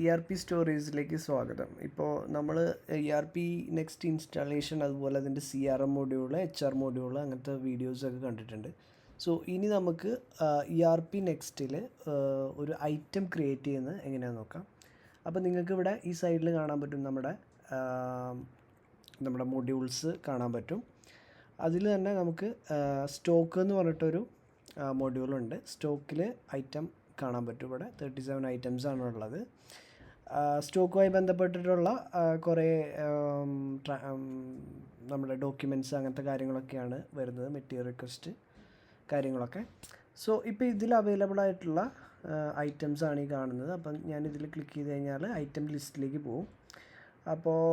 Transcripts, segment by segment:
ERP സ്റ്റോറേജിലേക്ക് സ്വാഗതം. ഇപ്പോൾ നമ്മൾ ERP നെക്സ്റ്റ് ഇൻസ്റ്റാളേഷൻ, അതുപോലെ അതിൻ്റെ CRM മൊഡ്യൂൾ, HR മൊഡ്യൂൾ, അങ്ങനത്തെ വീഡിയോസൊക്കെ കണ്ടിട്ടുണ്ട്. സോ ഇനി നമുക്ക് ERP നെക്സ്റ്റിൽ ഒരു ഐറ്റം ക്രിയേറ്റ് ചെയ്യുന്നത് എങ്ങനെയാണെന്ന് നോക്കാം. അപ്പോൾ നിങ്ങൾക്ക് ഇവിടെ ഈ സൈഡിൽ കാണാൻ പറ്റും നമ്മുടെ മൊഡ്യൂൾസ് കാണാൻ പറ്റും. അതിൽ തന്നെ നമുക്ക് സ്റ്റോക്ക് എന്ന് പറഞ്ഞിട്ടൊരു മൊഡ്യൂളുണ്ട്. സ്റ്റോക്കിൽ ഐറ്റം കാണാൻ പറ്റും. ഇവിടെ 37 items ആണ് ഉള്ളത്. സ്റ്റോക്കുമായി ബന്ധപ്പെട്ടിട്ടുള്ള കുറേ നമ്മുടെ ഡോക്യുമെൻറ്റ്സ് അങ്ങനത്തെ കാര്യങ്ങളൊക്കെയാണ് വരുന്നത്, മെറ്റീരിയൽ റിക്വസ്റ്റ് കാര്യങ്ങളൊക്കെ. സോ ഇപ്പോൾ ഇതിൽ അവൈലബിൾ ആയിട്ടുള്ള ഐറ്റംസ് ആണ് ഈ കാണുന്നത്. അപ്പം ഞാനിതിൽ ക്ലിക്ക് ചെയ്ത് കഴിഞ്ഞാൽ ഐറ്റം ലിസ്റ്റിലേക്ക് പോകും. അപ്പോൾ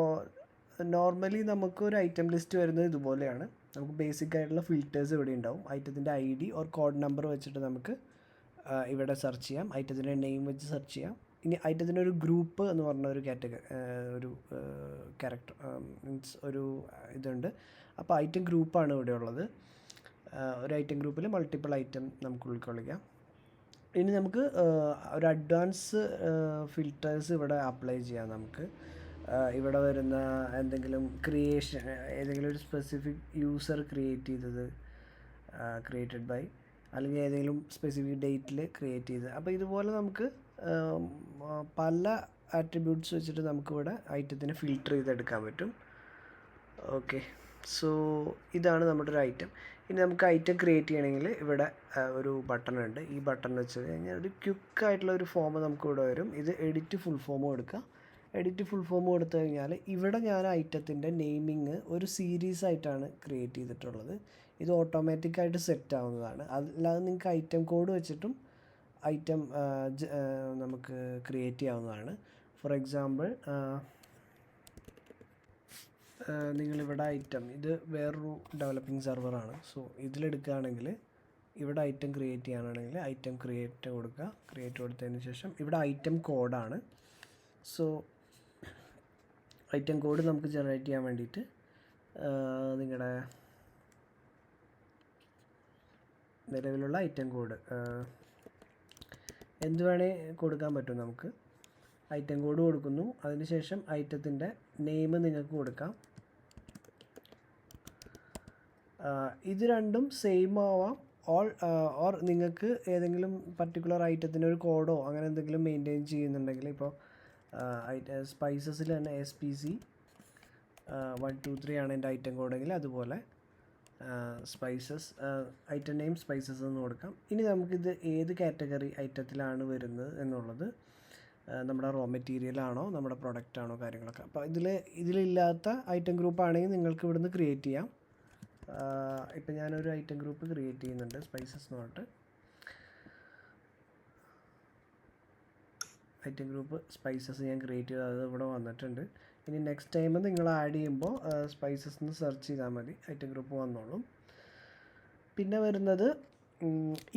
നോർമലി നമുക്കൊരു ഐറ്റം ലിസ്റ്റ് വരുന്നത് ഇതുപോലെയാണ്. നമുക്ക് ബേസിക് ആയിട്ടുള്ള ഫിൽറ്റേഴ്സ് ഇവിടെ ഉണ്ടാവും. ഐറ്റത്തിൻ്റെ ID ഓർ കോഡ് നമ്പർ വെച്ചിട്ട് നമുക്ക് ഇവിടെ സെർച്ച് ചെയ്യാം. ഐറ്റത്തിൻ്റെ നെയിം വെച്ച് സെർച്ച് ചെയ്യാം. ഇനി ഐറ്റത്തിൻ്റെ ഒരു ഗ്രൂപ്പ് എന്ന് പറഞ്ഞ ഒരു ഒരു ക്യാരക്ടർ മീൻസ് ഒരു ഇതുണ്ട്. അപ്പോൾ ഐറ്റം ഗ്രൂപ്പാണ് ഇവിടെ ഉള്ളത്. ഒരു ഐറ്റം ഗ്രൂപ്പിൽ മൾട്ടിപ്പിൾ ഐറ്റം നമുക്ക് ഉൾക്കൊള്ളിക്കാം. ഇനി നമുക്ക് ഒരു അഡ്വാൻസ് ഫിൽറ്റേഴ്സ് ഇവിടെ അപ്ലൈ ചെയ്യാം. നമുക്ക് ഇവിടെ വരുന്ന എന്തെങ്കിലും ക്രിയേഷൻ, ഏതെങ്കിലും ഒരു സ്പെസിഫിക് യൂസർ ക്രിയേറ്റ് ചെയ്തത്, ക്രിയേറ്റഡ് ബൈ, അല്ലെങ്കിൽ ഏതെങ്കിലും സ്പെസിഫിക് ഡേറ്റിൽ ക്രിയേറ്റ് ചെയ്തത്. അപ്പോൾ ഇതുപോലെ നമുക്ക് പല ആട്രിബ്യൂട്ട്സ് വെച്ചിട്ട് നമുക്കിവിടെ ഐറ്റത്തിനെ ഫിൽറ്റർ ചെയ്തെടുക്കാൻ പറ്റും. ഓക്കെ, സോ ഇതാണ് നമ്മുടെ ഒരു ഐറ്റം. ഇനി നമുക്ക് ഐറ്റം ക്രിയേറ്റ് ചെയ്യണമെങ്കിൽ ഇവിടെ ഒരു ബട്ടൺ ഉണ്ട്. ഈ ബട്ടൺ വെച്ച് കഴിഞ്ഞാൽ ഒരു ക്വിക്കായിട്ടുള്ള ഒരു ഫോം നമുക്കിവിടെ വരും. ഇത് എഡിറ്റ് ഫുൾ ഫോം കൊടുക്കുക. എഡിറ്റ് ഫുൾ ഫോം കൊടുത്തു കഴിഞ്ഞാൽ ഇവിടെ ഞാൻ ഐറ്റത്തിൻ്റെ നെയിമിങ് ഒരു സീരീസ് ആയിട്ടാണ് ക്രിയേറ്റ് ചെയ്തിട്ടുള്ളത്. ഇത് ഓട്ടോമാറ്റിക്കായിട്ട് സെറ്റ് ആവുന്നതാണ്. അല്ലാതെ നിങ്ങൾക്ക് ഐറ്റം കോഡ് വെച്ചിട്ടും ഐറ്റം നമുക്ക് ക്രിയേറ്റ് ചെയ്യാവുന്നതാണ്. ഫോർ എക്സാമ്പിൾ, നിങ്ങളിവിടെ ഐറ്റം, ഇത് വേറൊരു ഡെവലപ്പിംഗ് സെർവറാണ്. സോ ഇതിലെടുക്കുകയാണെങ്കിൽ ഇവിടെ ഐറ്റം ക്രിയേറ്റ് ചെയ്യാനാണെങ്കിൽ ഐറ്റം ക്രിയേറ്റ് കൊടുക്കുക. ക്രിയേറ്റ് കൊടുത്തതിന് ശേഷം ഇവിടെ ഐറ്റം കോഡാണ്. സോ ഐറ്റം കോഡ് നമുക്ക് ജനറേറ്റ് ചെയ്യാൻ വേണ്ടിയിട്ട് നിങ്ങളുടെ നിലവിലുള്ള ഐറ്റം കോഡ് എന്ത് വേണേൽ കൊടുക്കാൻ പറ്റും. നമുക്ക് ഐറ്റം കോഡ് കൊടുക്കുന്നു. അതിനുശേഷം ഐറ്റത്തിൻ്റെ നെയിം നിങ്ങൾക്ക് കൊടുക്കാം. ഇത് രണ്ടും സെയിം ആവാം. ഓർ നിങ്ങൾക്ക് ഏതെങ്കിലും പർട്ടിക്കുലർ ഐറ്റത്തിൻ്റെ ഒരു കോഡോ അങ്ങനെ എന്തെങ്കിലും മെയിൻറ്റെയിൻ ചെയ്യുന്നുണ്ടെങ്കിൽ, ഇപ്പോൾ സ്പൈസസിൽ തന്നെ SPC 123 ആണ് എൻ്റെ ഐറ്റം കോഡെങ്കിൽ അതുപോലെ സ്പൈസസ്, ഐറ്റം നെയിം സ്പൈസസ് എന്ന് കൊടുക്കാം. ഇനി നമുക്കിത് ഏത് കാറ്റഗറി ഐറ്റത്തിലാണ് വരുന്നത് എന്നുള്ളത്, നമ്മുടെ റോ മെറ്റീരിയൽ ആണോ നമ്മുടെ പ്രൊഡക്റ്റ് ആണോ കാര്യങ്ങളൊക്കെ. അപ്പോൾ ഇതിലില്ലാത്ത ഐറ്റം ഗ്രൂപ്പ് ആണെങ്കിൽ നിങ്ങൾക്ക് ഇവിടുന്ന് ക്രിയേറ്റ് ചെയ്യാം. ഇപ്പം ഞാനൊരു ഐറ്റം ഗ്രൂപ്പ് ക്രിയേറ്റ് ചെയ്യുന്നുണ്ട്, സ്പൈസസ് എന്ന് പറഞ്ഞിട്ട്. ഐറ്റം ഗ്രൂപ്പ് സ്പൈസസ് ഞാൻ ക്രിയേറ്റ് ചെയ്ത് അത് ഇവിടെ വന്നിട്ടുണ്ട്. ഇനി നെക്സ്റ്റ് ടൈം നിങ്ങൾ ആഡ് ചെയ്യുമ്പോൾ സ്പൈസസ് എന്ന് സെർച്ച് ചെയ്താൽ മതി, ഐറ്റം ഗ്രൂപ്പ് വന്നോളും. പിന്നെ വരുന്നത്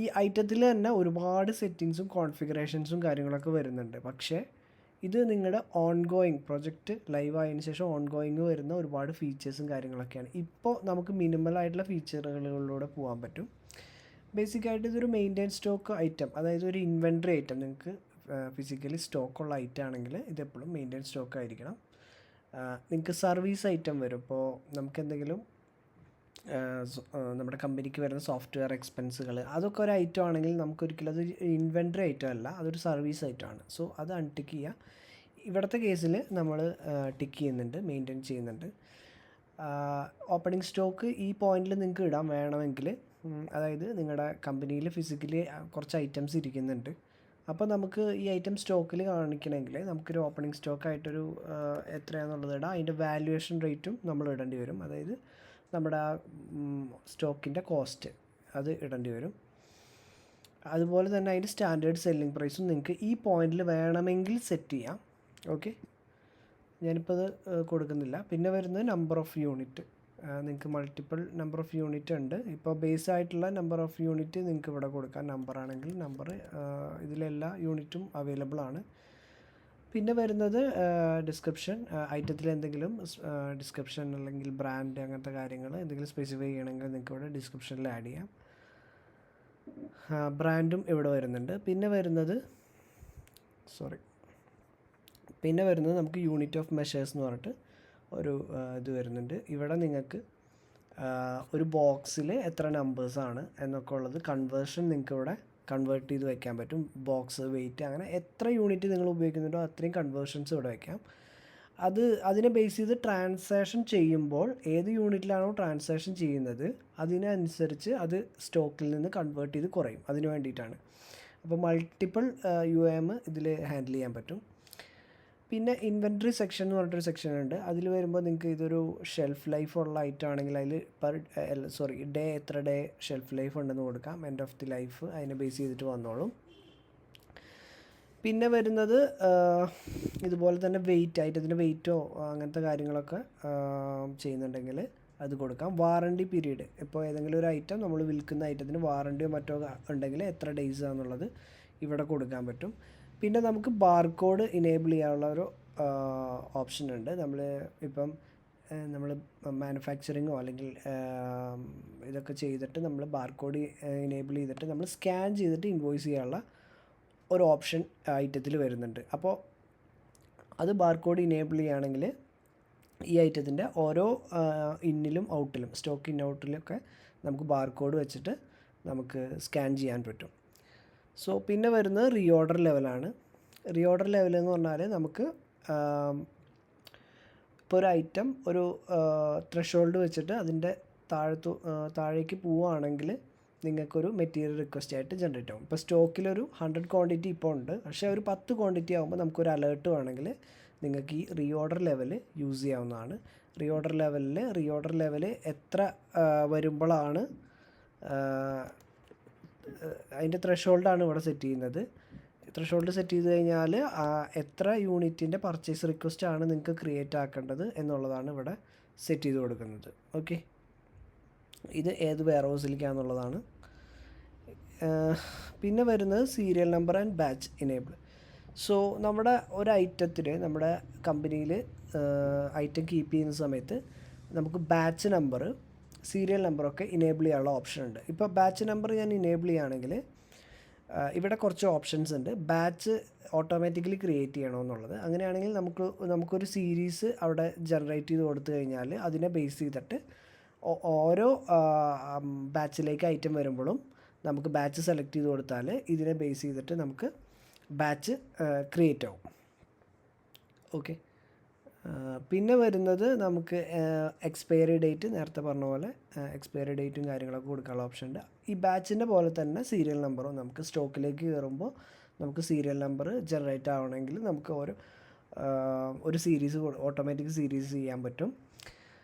ഈ ഐറ്റത്തിൽ തന്നെ ഒരുപാട് സെറ്റിങ്സും കോൺഫിഗറേഷൻസും കാര്യങ്ങളൊക്കെ വരുന്നുണ്ട്. പക്ഷേ ഇത് നിങ്ങളുടെ ഓൺഗോയിങ് പ്രൊജക്റ്റ് ലൈവ് ആയതിനു ശേഷം ഓൺഗോയിങ് വരുന്ന ഒരുപാട് ഫീച്ചേഴ്സും കാര്യങ്ങളൊക്കെയാണ്. ഇപ്പോൾ നമുക്ക് മിനിമലായിട്ടുള്ള ഫീച്ചറുകളിലൂടെ പോകാൻ പറ്റും. ബേസിക്കായിട്ട് ഇതൊരു മെയിൻറ്റെയിൻ സ്റ്റോക്ക് ഐറ്റം, അതായത് ഒരു ഇൻവെൻട്രി ഐറ്റം. നിങ്ങൾക്ക് ഫിസിക്കലി സ്റ്റോക്കുള്ള ഐറ്റം ആണെങ്കിൽ ഇതെപ്പോഴും മെയിൻറ്റെയിൻ സ്റ്റോക്ക് ആയിരിക്കണം. നിങ്ങൾക്ക് സർവീസ് ഐറ്റം വരും. ഇപ്പോൾ നമുക്ക് എന്തെങ്കിലും നമ്മുടെ കമ്പനിക്ക് വരുന്ന സോഫ്റ്റ്വെയർ എക്സ്പെൻസുകൾ, അതൊക്കെ ഒരു ഐറ്റം ആണെങ്കിൽ നമുക്കൊരിക്കലും അത് ഇൻവെൻട്രി ഐറ്റം അല്ല, അതൊരു സർവീസ് ഐറ്റമാണ്. സോ അത് അൺടിക്ക് ചെയ്യുക. ഇവിടുത്തെ കേസിൽ നമ്മൾ ടിക്ക് ചെയ്യുന്നുണ്ട്, മെയിൻറ്റെയിൻ ചെയ്യുന്നുണ്ട്. ഓപ്പണിംഗ് സ്റ്റോക്ക് ഈ പോയിന്റിൽ നിങ്ങൾക്ക് ഇടാൻ വേണമെങ്കിൽ, അതായത് നിങ്ങളുടെ കമ്പനിയിൽ ഫിസിക്കലി കുറച്ച് ഐറ്റംസ് ഇരിക്കുന്നുണ്ട്. അപ്പോൾ നമുക്ക് ഈ ഐറ്റം സ്റ്റോക്കിൽ കാണിക്കണമെങ്കിൽ നമുക്കൊരു ഓപ്പണിംഗ് സ്റ്റോക്കായിട്ടൊരു എത്രയാണെന്നുള്ളത് ഇടാം. അതിൻ്റെ വാല്യുവേഷൻ റേറ്റും നമ്മൾ ഇടേണ്ടി വരും. അതായത് നമ്മുടെ ആ സ്റ്റോക്കിൻ്റെ കോസ്റ്റ് അത് ഇടേണ്ടി വരും. അതുപോലെ തന്നെ അതിൻ്റെ സ്റ്റാൻഡേർഡ് സെല്ലിംഗ് പ്രൈസും നിങ്ങൾക്ക് ഈ പോയിന്റിൽ വേണമെങ്കിൽ സെറ്റ് ചെയ്യാം. ഓക്കെ, ഞാനിപ്പോൾ അത് കൊടുക്കുന്നില്ല. പിന്നെ വരുന്നത് നമ്പർ ഓഫ് യൂണിറ്റ്. നിങ്ങൾക്ക് മൾട്ടിപ്പിൾ നമ്പർ ഓഫ് യൂണിറ്റ് ഉണ്ട്. ഇപ്പോൾ ബേസ് ആയിട്ടുള്ള നമ്പർ ഓഫ് യൂണിറ്റ് നിങ്ങൾക്ക് ഇവിടെ കൊടുക്കാം. നമ്പർ ആണെങ്കിൽ നമ്പർ, ഇതിലെല്ലാ യൂണിറ്റും അവൈലബിൾ ആണ്. പിന്നെ വരുന്നത് ഡിസ്ക്രിപ്ഷൻ. ഐറ്റത്തിൽ എന്തെങ്കിലും ഡിസ്ക്രിപ്ഷൻ അല്ലെങ്കിൽ ബ്രാൻഡ് അങ്ങനത്തെ കാര്യങ്ങൾ എന്തെങ്കിലും സ്പെസിഫൈ ചെയ്യണമെങ്കിൽ നിങ്ങൾക്ക് ഇവിടെ ഡിസ്ക്രിപ്ഷനിൽ ആഡ് ചെയ്യാം. ബ്രാൻഡും ഇവിടെ വരുന്നുണ്ട്. പിന്നെ വരുന്നത് പിന്നെ വരുന്നത് നമുക്ക് യൂണിറ്റ് ഓഫ് മെഷേഴ്സ് എന്ന് പറഞ്ഞിട്ട് ഒരു ഇത് വരുന്നുണ്ട്. ഇവിടെ നിങ്ങൾക്ക് ഒരു ബോക്സിൽ എത്ര നമ്പേഴ്സാണ് എന്നൊക്കെ ഉള്ളത് കൺവേർഷൻ നിങ്ങൾക്ക് ഇവിടെ കൺവേർട്ട് ചെയ്ത് വയ്ക്കാൻ പറ്റും. ബോക്സ്, വെയിറ്റ്, അങ്ങനെ എത്ര യൂണിറ്റ് നിങ്ങൾ ഉപയോഗിക്കുന്നുണ്ടോ അത്രയും കൺവേർഷൻസ് ഇവിടെ വയ്ക്കാം. അതിനെ ബേസ് ചെയ്ത് ട്രാൻസാക്ഷൻ ചെയ്യുമ്പോൾ ഏത് യൂണിറ്റിലാണോ ട്രാൻസാക്ഷൻ ചെയ്യുന്നത് അതിനനുസരിച്ച് അത് സ്റ്റോക്കിൽ നിന്ന് കൺവേർട്ട് ചെയ്ത് കുറയും. അതിന് വേണ്ടിയിട്ടാണ്. അപ്പോൾ മൾട്ടിപ്പിൾ UAM ഇതിൽ ഹാൻഡിൽ ചെയ്യാൻ പറ്റും. പിന്നെ ഇൻവെൻട്രി സെക്ഷൻ എന്ന് പറഞ്ഞിട്ടൊരു സെക്ഷൻ ഉണ്ട്. അതിൽ വരുമ്പോൾ നിങ്ങൾക്ക് ഇതൊരു ഷെൽഫ് ലൈഫ് ഉള്ള ഐറ്റം ആണെങ്കിൽ അതിൽ ഡേ എത്ര ഡേ ഷെൽഫ് ലൈഫ് ഉണ്ടെന്ന് കൊടുക്കാം. എൻഡ് ഓഫ് ദി ലൈഫ് അതിനെ ബേസ് ചെയ്തിട്ട് വന്നോളും. പിന്നെ വരുന്നത് ഇതുപോലെ തന്നെ വെയിറ്റ്, ഐറ്റത്തിൻ്റെ വെയിറ്റോ അങ്ങനത്തെ കാര്യങ്ങളൊക്കെ ചെയ്യുന്നുണ്ടെങ്കിൽ അത് കൊടുക്കാം. വാറണ്ടി പീരീഡ്, ഇപ്പോൾ ഏതെങ്കിലും ഒരു ഐറ്റം നമ്മൾ വിൽക്കുന്ന ഐറ്റത്തിന് വാറണ്ടിയോ മറ്റോ ഉണ്ടെങ്കിൽ എത്ര ഡേയ്സ് ആണെന്നുള്ളത് ഇവിടെ കൊടുക്കാൻ പറ്റും. പിന്നെ നമുക്ക് ബാർകോഡ് ഇനേബിൾ ചെയ്യാനുള്ള ഒരു ഓപ്ഷൻ ഉണ്ട്. നമ്മൾ മാനുഫാക്ചറിങ്ങോ അല്ലെങ്കിൽ ഇതൊക്കെ ചെയ്തിട്ട് നമ്മൾ ബാർകോഡ് ഇനേബിൾ ചെയ്തിട്ട് നമ്മൾ സ്കാൻ ചെയ്തിട്ട് ഇൻവോയ്സ് ചെയ്യാനുള്ള ഒരു ഓപ്ഷൻ ഐറ്റത്തിൽ വരുന്നുണ്ട്. അപ്പോൾ അത് ബാർകോഡ് ഇനേബിൾ ചെയ്യുകയാണെങ്കിൽ ഈ ഐറ്റത്തിൻ്റെ ഓരോ ഇന്നിലും ഔട്ടിലും, സ്റ്റോക്ക് ഇൻ ഔട്ടിലൊക്കെ നമുക്ക് ബാർകോഡ് വെച്ചിട്ട് നമുക്ക് സ്കാൻ ചെയ്യാൻ പറ്റും. സോ പിന്നെ വരുന്നത് റീഓർഡർ ലെവലാണ്. റീഓർഡർ ലെവൽ എന്ന് പറഞ്ഞാൽ നമുക്ക് ഇപ്പോൾ ഒരു ഐറ്റം ഒരു ത്രെഷോൾഡ് വെച്ചിട്ട് അതിൻ്റെ താഴേക്ക് പോവുകയാണെങ്കിൽ നിങ്ങൾക്കൊരു മെറ്റീരിയൽ റിക്വസ്റ്റ് ആയിട്ട് ജനറേറ്റ് ആകും. ഇപ്പോൾ സ്റ്റോക്കിലൊരു 100 ക്വാണ്ടിറ്റി ഇപ്പോൾ ഉണ്ട്, പക്ഷേ ഒരു 10 ക്വാണ്ടിറ്റി ആകുമ്പോൾ നമുക്കൊരു അലേർട്ട് വേണമെങ്കിൽ നിങ്ങൾക്ക് ഈ റീഓർഡർ ലെവൽ യൂസ് ചെയ്യാവുന്നതാണ്. റീഓർഡർ ലെവൽ എത്ര വരുമ്പോഴാണ് അതിൻ്റെ ത്രെഷോൾഡാണ് ഇവിടെ സെറ്റ് ചെയ്യുന്നത്. ത്രെഷോൾഡ് സെറ്റ് ചെയ്ത് കഴിഞ്ഞാൽ എത്ര യൂണിറ്റിൻ്റെ പർച്ചേസ് റിക്വസ്റ്റ് ആണ് നിങ്ങൾക്ക് ക്രിയേറ്റ് ആക്കേണ്ടത് എന്നുള്ളതാണ് ഇവിടെ സെറ്റ് ചെയ്ത് കൊടുക്കുന്നത്. ഓക്കെ, ഇത് ഏത് വെയർഹൗസിലേക്കാണെന്നുള്ളതാണ്. പിന്നെ വരുന്നത് serial number and batch enable. So നമ്മുടെ ഒരു ഐറ്റത്തിന് നമ്മുടെ കമ്പനിയിൽ ഐറ്റം കീപ്പ് ചെയ്യുന്ന സമയത്ത് നമുക്ക് ബാച്ച് നമ്പർ, സീരിയൽ നമ്പറൊക്കെ ഇനേബിൾ ചെയ്യാനുള്ള ഓപ്ഷൻ ഉണ്ട്. ഇപ്പോൾ ബാച്ച് നമ്പർ ഞാൻ ഇനേബിൾ ചെയ്യുകയാണെങ്കിൽ ഇവിടെ കുറച്ച് ഓപ്ഷൻസ് ഉണ്ട്. ബാച്ച് ഓട്ടോമാറ്റിക്കലി ക്രിയേറ്റ് ചെയ്യണമെന്നുള്ളത്. അങ്ങനെയാണെങ്കിൽ നമുക്കൊരു സീരീസ് അവിടെ ജനറേറ്റ് ചെയ്ത് കൊടുത്തു കഴിഞ്ഞാൽ അതിനെ ബേസ് ചെയ്തിട്ട് ഓരോ ബാച്ചിലേക്ക് ഐറ്റം വരുമ്പോഴും നമുക്ക് ബാച്ച് സെലക്ട് ചെയ്ത് കൊടുത്താൽ ഇതിനെ ബേസ് ചെയ്തിട്ട് നമുക്ക് ബാച്ച് ക്രിയേറ്റ് ആവും. ഓക്കെ, പിന്നെ വരുന്നത് നമുക്ക് എക്സ്പയറി ഡേറ്റ്, നേരത്തെ പറഞ്ഞ പോലെ എക്സ്പയറി ഡേറ്റും കാര്യങ്ങളൊക്കെ കൊടുക്കാനുള്ള ഓപ്ഷൻ ഉണ്ട്. ഈ ബാച്ചിൻ്റെ പോലെ തന്നെ സീരിയൽ നമ്പറും നമുക്ക് സ്റ്റോക്കിലേക്ക് കയറുമ്പോൾ നമുക്ക് സീരിയൽ നമ്പർ ജനറേറ്റ് ആവണമെങ്കിൽ നമുക്ക് ഒരു സീരീസ് ഓട്ടോമാറ്റിക് സീരീസ് ചെയ്യാൻ പറ്റും.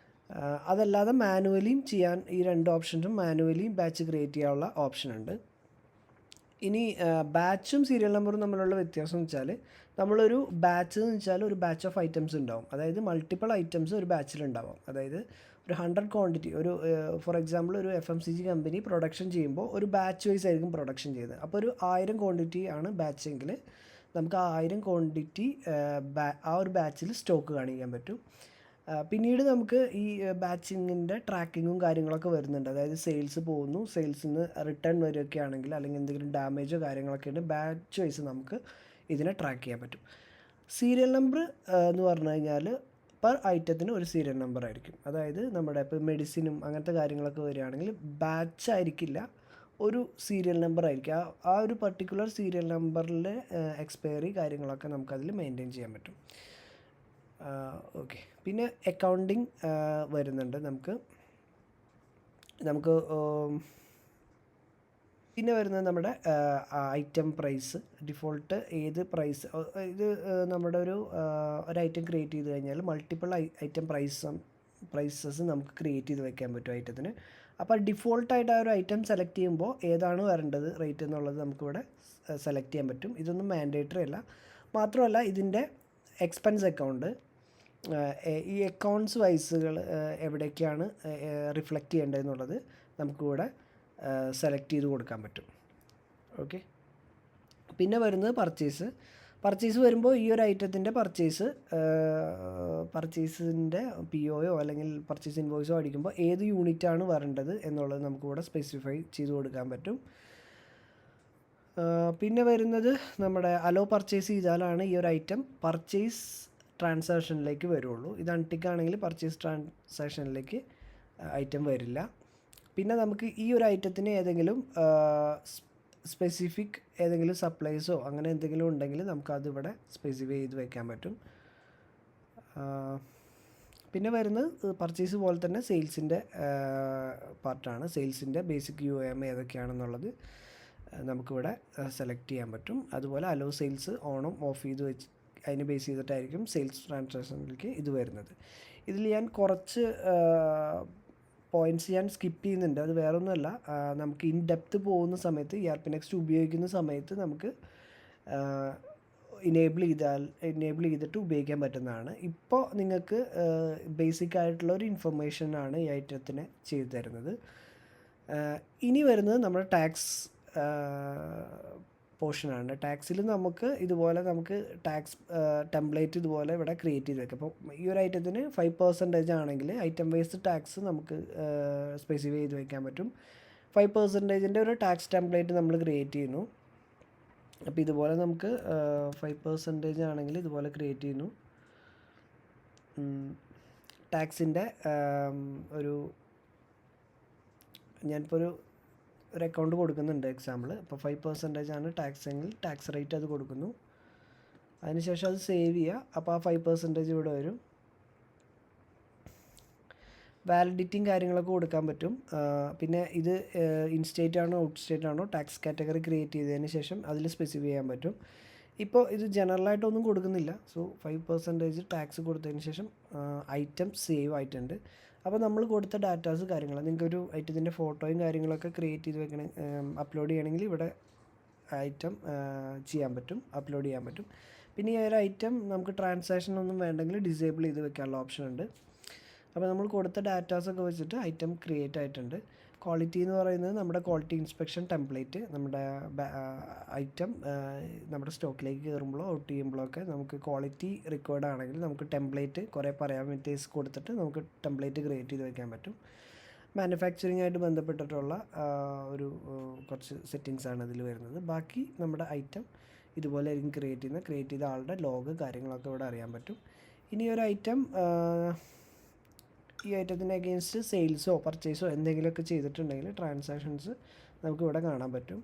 അതല്ലാതെ മാനുവലിയും ചെയ്യാൻ, ഈ രണ്ട് ഓപ്ഷൻസും മാനുവലിയും ബാച്ച് ക്രിയേറ്റ് ചെയ്യാനുള്ള ഓപ്ഷൻ ഉണ്ട്. ഇനി ബാച്ചും സീരിയൽ നമ്പറും തമ്മിലുള്ള വ്യത്യാസം എന്ന് വെച്ചാൽ നമ്മളൊരു ബാച്ച് എന്ന് വെച്ചാൽ ഒരു ബാച്ച് ഓഫ് ഐറ്റംസ് ഉണ്ടാവും. അതായത് മൾട്ടിപ്പിൾ ഐറ്റംസ് ഒരു ബാച്ചിലുണ്ടാവും. അതായത് ഒരു 100 ക്വാണ്ടിറ്റി, ഒരു ഫോർ എക്സാമ്പിൾ ഒരു FMCG കമ്പനി പ്രൊഡക്ഷൻ ചെയ്യുമ്പോൾ ഒരു ബാച്ച് വൈസ് ആയിരിക്കും പ്രൊഡക്ഷൻ ചെയ്തത്. അപ്പോൾ ഒരു 1000 ക്വാണ്ടിറ്റി ആണ് ബാച്ച് എങ്കിൽ നമുക്ക് ആ 1000 ക്വാണ്ടിറ്റി ആ ഒരു ബാച്ചിൽ സ്റ്റോക്ക് കാണിക്കാൻ പറ്റും. പിന്നീട് നമുക്ക് ഈ ബാച്ചിങ്ങിൻ്റെ ട്രാക്കിങ്ങും കാര്യങ്ങളൊക്കെ വരുന്നുണ്ട്. അതായത് സെയിൽസ് പോകുന്നു, സെയിൽസിൽ നിന്ന് റിട്ടേൺ വരികയൊക്കെ ആണെങ്കിൽ അല്ലെങ്കിൽ എന്തെങ്കിലും ഡാമേജോ കാര്യങ്ങളൊക്കെ ഉണ്ട്, ബാച്ച് വൈസ് നമുക്ക് ഇതിനെ ട്രാക്ക് ചെയ്യാൻ പറ്റും. സീരിയൽ നമ്പർ എന്ന് പറഞ്ഞു കഴിഞ്ഞാൽ പെർ ഐറ്റത്തിന് ഒരു സീരിയൽ നമ്പർ ആയിരിക്കും. അതായത് നമ്മുടെ ഇപ്പോൾ മെഡിസിനും അങ്ങനത്തെ കാര്യങ്ങളൊക്കെ വരികയാണെങ്കിൽ ബാച്ച് ആയിരിക്കില്ല, ഒരു സീരിയൽ നമ്പർ ആയിരിക്കും. ആ ഒരു പർട്ടിക്കുലർ സീരിയൽ നമ്പറിലെ എക്സ്പയറി കാര്യങ്ങളൊക്കെ നമുക്കതിൽ മെയിൻറ്റെയിൻ ചെയ്യാൻ പറ്റും. ഓക്കെ, പിന്നെ അക്കൗണ്ടിങ് വരുന്നുണ്ട് നമുക്ക്. പിന്നെ വരുന്നത് നമ്മുടെ ഐറ്റം പ്രൈസ്, ഡിഫോൾട്ട് ഏത് പ്രൈസ്, ഇത് നമ്മുടെ ഒരു ഐറ്റം ക്രിയേറ്റ് ചെയ്ത് കഴിഞ്ഞാൽ മൾട്ടിപ്പിൾ ഐറ്റം പ്രൈസസ് നമുക്ക് ക്രിയേറ്റ് ചെയ്ത് വെക്കാൻ പറ്റും ഐറ്റത്തിന്. അപ്പോൾ ഡിഫോൾട്ടായിട്ട് ആ ഒരു ഐറ്റം സെലക്ട് ചെയ്യുമ്പോൾ ഏതാണ് വരേണ്ടത് റേറ്റ് എന്നുള്ളത് നമുക്കിവിടെ സെലക്ട് ചെയ്യാൻ പറ്റും. ഇതൊന്നും മാൻഡേറ്ററി അല്ല. മാത്രമല്ല ഇതിൻ്റെ എക്സ്പെൻസ് അക്കൗണ്ട്, ഈ അക്കൗണ്ട്സ് വൈസുകൾ എവിടേക്കാണ് റിഫ്ലക്റ്റ് ചെയ്യേണ്ടതെന്നുള്ളത് നമുക്കിവിടെ സെലക്ട് ചെയ്ത് കൊടുക്കാൻ പറ്റും. ഓക്കെ, പിന്നെ വരുന്നത് പർച്ചേസ് വരുമ്പോൾ ഈ ഒരു ഐറ്റത്തിൻ്റെ പർച്ചേസിൻ്റെ POയോ അല്ലെങ്കിൽ പർച്ചേസ് ഇൻവോയ്സോ അടിക്കുമ്പോൾ ഏത് യൂണിറ്റാണ് വരേണ്ടത് എന്നുള്ളത് നമുക്കിവിടെ സ്പെസിഫൈ ചെയ്ത് കൊടുക്കാൻ പറ്റും. പിന്നെ വരുന്നത് നമ്മുടെ അലോ പർച്ചേസ് ചെയ്താലാണ് ഈ ഒരു ഐറ്റം പർച്ചേസ് ട്രാൻസാക്ഷനിലേക്ക് വരുള്ളൂ. ഇത് അൺടിക്ക് ആണെങ്കിൽ പർച്ചേസ് ട്രാൻസാക്ഷനിലേക്ക് ഐറ്റം വരില്ല. പിന്നെ നമുക്ക് ഈ ഒരു ഐറ്റത്തിന് ഏതെങ്കിലും സ്പെസിഫിക് ഏതെങ്കിലും സപ്ലൈസോ അങ്ങനെ എന്തെങ്കിലും ഉണ്ടെങ്കിൽ നമുക്കതിവിടെ സ്പെസിഫൈ ചെയ്ത് വെക്കാൻ പറ്റും. പിന്നെ വരുന്നത് പർച്ചേസ് പോലെ തന്നെ സെയിൽസിൻ്റെ പാർട്ടാണ്. സെയിൽസിൻ്റെ ബേസിക് UAM ഏതൊക്കെയാണെന്നുള്ളത് നമുക്കിവിടെ സെലക്ട് ചെയ്യാൻ പറ്റും. അതുപോലെ അലോ സെയിൽസ് ഓണും ഓഫ് ചെയ്ത് വെച്ച് അതിന് ബേസ് ചെയ്തിട്ടായിരിക്കും സെയിൽസ് ട്രാൻസാക്ഷനിലേക്ക് ഇത് വരുന്നത്. ഇതിൽ ഞാൻ കുറച്ച് പോയിൻറ്റ്സ് ഞാൻ സ്കിപ്പ് ചെയ്യുന്നുണ്ട്. അത് വേറൊന്നുമല്ല, നമുക്ക് ഇൻ ഡെപ്ത് പോകുന്ന സമയത്ത് ERP നെക്സ്റ്റ് ഉപയോഗിക്കുന്ന സമയത്ത് നമുക്ക് ഇനേബിൾ ചെയ്തിട്ട് ഉപയോഗിക്കാൻ പറ്റുന്നതാണ്. ഇപ്പോൾ നിങ്ങൾക്ക് ബേസിക് ആയിട്ടുള്ള ഒരു ഇൻഫർമേഷനാണ് ഈ ഐറ്റത്തിന് ചെയ്തു തരുന്നത്. ഇനി വരുന്നത് നമ്മുടെ ടാക്സ് പോർഷനാണ്. ടാക്സിൽ നമുക്ക് ഇതുപോലെ ടാക്സ് ടെംപ്ലേറ്റ് ഇതുപോലെ ഇവിടെ ക്രിയേറ്റ് ചെയ്ത് വെക്കാം. അപ്പോൾ ഈ ഒരു ഐറ്റത്തിന് 5% ആണെങ്കിൽ ഐറ്റം വൈസ് ടാക്സ് നമുക്ക് സ്പെസിഫൈ ചെയ്ത് വെക്കാൻ പറ്റും. 5%ൻ്റെ ഒരു ടാക്സ് ടെംപ്ലേറ്റ് നമ്മൾ ക്രിയേറ്റ് ചെയ്യുന്നു. അപ്പോൾ ഇതുപോലെ നമുക്ക് 5% ആണെങ്കിൽ ഇതുപോലെ ക്രിയേറ്റ് ചെയ്യുന്നു. ടാക്സിൻ്റെ ഞാനിപ്പോൾ ഒരു അക്കൗണ്ട് കൊടുക്കുന്നുണ്ട് എക്സാമ്പിൾ. അപ്പോൾ 5% ആണ് ടാക്സ് എങ്കിൽ ടാക്സ് റേറ്റ് അത് കൊടുക്കുന്നു. അതിനുശേഷം അത് സേവ് ചെയ്യുക. അപ്പോൾ ആ 5% ഇവിടെ വരും. വാലിഡിറ്റിയും കാര്യങ്ങളൊക്കെ കൊടുക്കാൻ പറ്റും. പിന്നെ ഇത് ഇൻസ്റ്റേറ്റ് ആണോ ഔട്ട് സ്റ്റേറ്റ് ആണോ ടാക്സ് കാറ്റഗറി ക്രിയേറ്റ് ചെയ്തതിന് ശേഷം അതിൽ സ്പെസിഫൈ ചെയ്യാൻ പറ്റും. ഇപ്പോൾ ഇത് ജനറലായിട്ടൊന്നും കൊടുക്കുന്നില്ല. സോ 5% ടാക്സ് കൊടുത്തതിന് ശേഷം ഐറ്റം സേവ് ആയിട്ടുണ്ട്. അപ്പോൾ നമ്മൾ കൊടുത്ത ഡാറ്റാസ് കാര്യങ്ങൾ നിങ്ങൾക്കൊരു ഐറ്റത്തിൻ്റെ ഫോട്ടോയും കാര്യങ്ങളൊക്കെ ക്രിയേറ്റ് ചെയ്ത് വെക്കണ അപ്ലോഡ് ചെയ്യണമെങ്കിൽ ഇവിടെ ഐറ്റം അപ്ലോഡ് ചെയ്യാൻ പറ്റും. പിന്നെ ഈ ഒരു ഐറ്റം നമുക്ക് ട്രാൻസാക്ഷൻ ഒന്നും വേണ്ടെങ്കിൽ ഡിസേബിൾ ചെയ്ത് വെക്കാനുള്ള ഓപ്ഷൻ ഉണ്ട്. അപ്പോൾ നമ്മൾ കൊടുത്ത ഡാറ്റാസൊക്കെ വെച്ചിട്ട് ഐറ്റം ക്രിയേറ്റ് ആയിട്ടുണ്ട്. ക്വാളിറ്റി എന്ന് പറയുന്നത് നമ്മുടെ ക്വാളിറ്റി ഇൻസ്പെക്ഷൻ ടെംപ്ലേറ്റ്, നമ്മുടെ ഐറ്റം നമ്മുടെ സ്റ്റോക്കിലേക്ക് കയറുമ്പോഴോ ഔട്ട് ചെയ്യുമ്പോഴോ ഒക്കെ നമുക്ക് ക്വാളിറ്റി റിക്വയർഡ് ആണെങ്കിൽ നമുക്ക് ടെംപ്ലേറ്റ് കുറേ പാരാമീറ്റേഴ്സ് കൊടുത്തിട്ട് നമുക്ക് ടെംപ്ലേറ്റ് ക്രിയേറ്റ് ചെയ്ത് വയ്ക്കാൻ പറ്റും. മാനുഫാക്ചറിങ് ആയിട്ട് ബന്ധപ്പെട്ടിട്ടുള്ള കുറച്ച് സെറ്റിങ്സ് ആണ് ഇതിൽ വരുന്നത്. ബാക്കി നമ്മുടെ ഐറ്റം ഇതുപോലെ ആയിരിക്കും ക്രിയേറ്റ് ചെയ്ത ആളുടെ ലോഗ് കാര്യങ്ങളൊക്കെ ഇവിടെ അറിയാൻ പറ്റും. ഇനി ഒരു ഐറ്റം ഈ ഐറ്റത്തിൻ്റെ അഗെയിൻസ്റ്റ് സെയിൽസോ പർച്ചേസോ എന്തെങ്കിലുമൊക്കെ ചെയ്തിട്ടുണ്ടെങ്കിൽ ട്രാൻസാക്ഷൻസ് നമുക്കിവിടെ കാണാൻ പറ്റും.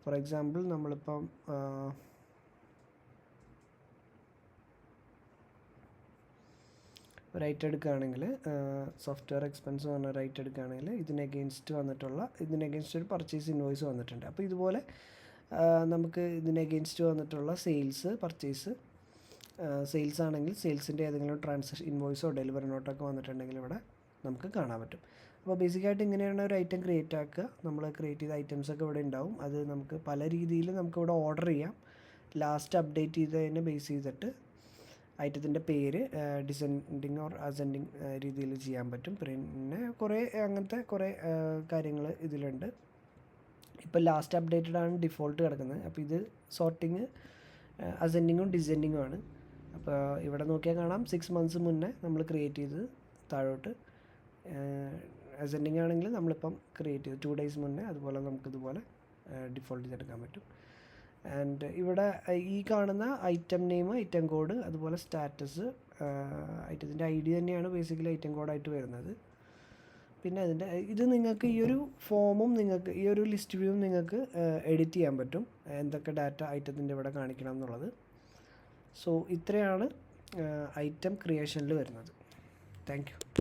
ഫോർ എക്സാമ്പിൾ നമ്മളിപ്പം ഒരു ഐറ്റം എടുക്കുകയാണെങ്കിൽ സോഫ്റ്റ്വെയർ എക്സ്പെൻസ് പറഞ്ഞ ഒരു ഐറ്റം എടുക്കുകയാണെങ്കിൽ ഇതിന് അഗെയിൻസ്റ്റ് ഒരു പർച്ചേസ് ഇൻവോയ്സ് വന്നിട്ടുണ്ട്. അപ്പോൾ ഇതുപോലെ നമുക്ക് ഇതിന് അഗെയിൻസ്റ്റ് വന്നിട്ടുള്ള സെയിൽസ് ആണെങ്കിൽ സെയിൽസിൻ്റെ ഏതെങ്കിലും ട്രാൻസാക്ഷൻ ഇൻവോയ്സോ ഡെലിവറി നോട്ടൊക്കെ വന്നിട്ടുണ്ടെങ്കിൽ ഇവിടെ നമുക്ക് കാണാൻ പറ്റും. അപ്പോൾ ബേസിക്കായിട്ട് ഇങ്ങനെയാണ് ഒരു ഐറ്റം ക്രിയേറ്റ് ആക്കുക. നമ്മൾ ക്രിയേറ്റ് ചെയ്ത ഐറ്റംസൊക്കെ ഇവിടെ ഉണ്ടാവും. അത് നമുക്ക് പല രീതിയിൽ നമുക്കിവിടെ ഓർഡർ ചെയ്യാം. ലാസ്റ്റ് അപ്ഡേറ്റ് ചെയ്തതിനെ ബേസ് ചെയ്തിട്ട് ഐറ്റത്തിൻ്റെ പേര് ഡിസെൻഡിങ് ഓർ അസെൻഡിങ് രീതിയിൽ ചെയ്യാൻ പറ്റും. പിന്നെ അങ്ങനത്തെ കുറേ കാര്യങ്ങൾ ഇതിലുണ്ട്. ഇപ്പോൾ ലാസ്റ്റ് അപ്ഡേറ്റഡ് ആണ് ഡിഫോൾട്ട് കിടക്കുന്നത്. അപ്പോൾ ഇത് സോർട്ടിങ് അസെൻഡിങ്ങും ഡിസെൻഡിങ്ങും ആണ്. അപ്പോൾ ഇവിടെ നോക്കിയാൽ കാണാം 6 months മുന്നേ നമ്മൾ ക്രിയേറ്റ് ചെയ്തത് താഴോട്ട്. അസെൻഡിങ് ആണെങ്കിൽ നമ്മളിപ്പം ക്രിയേറ്റ് ചെയ്ത് 2 days മുന്നേ. അതുപോലെ നമുക്കിതുപോലെ ഡിഫോൾട്ട് ചെയ്തെടുക്കാൻ പറ്റും. ആൻഡ് ഇവിടെ ഈ കാണുന്ന ഐറ്റം നെയിം, ഐറ്റം കോഡ്, അതുപോലെ സ്റ്റാറ്റസ്, ഐറ്റത്തിൻ്റെ ID തന്നെയാണ് ബേസിക്കലി ഐറ്റം കോഡായിട്ട് വരുന്നത്. പിന്നെ ഇത് നിങ്ങൾക്ക് ഈ ഒരു ഫോമും നിങ്ങൾക്ക് ഈ ഒരു ലിസ്റ്റ് വ്യൂവും നിങ്ങൾക്ക് എഡിറ്റ് ചെയ്യാൻ പറ്റും, എന്തൊക്കെ ഡാറ്റ ഐറ്റത്തിൻ്റെ ഇവിടെ കാണിക്കണം എന്നുള്ളത്. സോ ഇത്രയാണ് ഐറ്റം ക്രിയേഷനിൽ വരുന്നത്. Thank you.